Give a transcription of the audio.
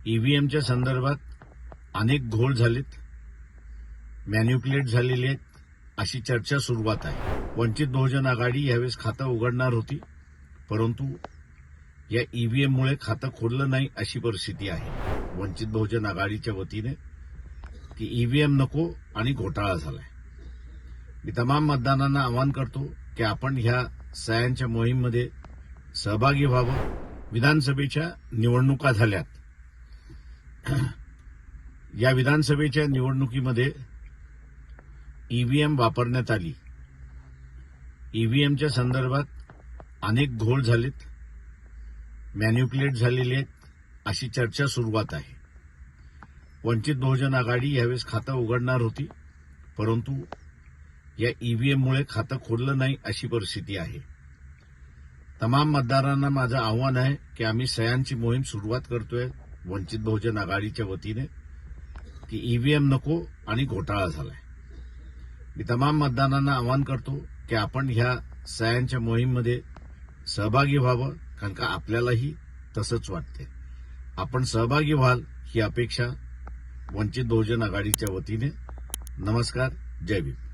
ईव्हीएमच्या संदर्भात अनेक घोळ झालेत, मॅन्युप्युलेट झालेले आहेत, अशी चर्चा सुरुवात आहे. वंचित बहुजन आघाडी यावेळेस खातं उघडणार होती, परंतु या ईव्हीएममुळे खातं खोललं नाही अशी परिस्थिती आहे. वंचित बहुजन आघाडीच्या वतीने की ईव्हीएम नको आणि घोटाळा झालाय. मी तमाम मतदारांना आवाहन करतो की आपण ह्या सह्यांच्या मोहीममध्ये सहभागी व्हावं. विधानसभेच्या निवडणुका झाल्यात. या विधानसभेच्या निवडणुकीमध्ये ईव्हीएम वापरण्यात आली. ईव्हीएमच्या संदर्भात अनेक घोळ झालेत, मॅन्युप्युलेट झालेले आहेत, अशी चर्चा सुरुवात आहे. वंचित बहुजन आघाडी यावेळेस खातं उघडणार होती, परंतु या ईव्हीएममुळे खातं खोललं नाही अशी परिस्थिती आहे. तमाम मतदारांना माझं आव्हान आहे की आम्ही सह्यांची मोहीम सुरुवात करतोय वंचित बहुजन आघाडीच्या वतीने की ईव्हीएम नको आणि घोटाळा झालाय. मी तमाम मतदारांना आवाहन करतो की आपण ह्या सह्यांच्या मोहीममध्ये सहभागी व्हावं, कारण का आपल्यालाही तसंच वाटते. आपण सहभागी व्हाल ही अपेक्षा वंचित बहुजन आघाडीच्या वतीने. नमस्कार. जय भीम.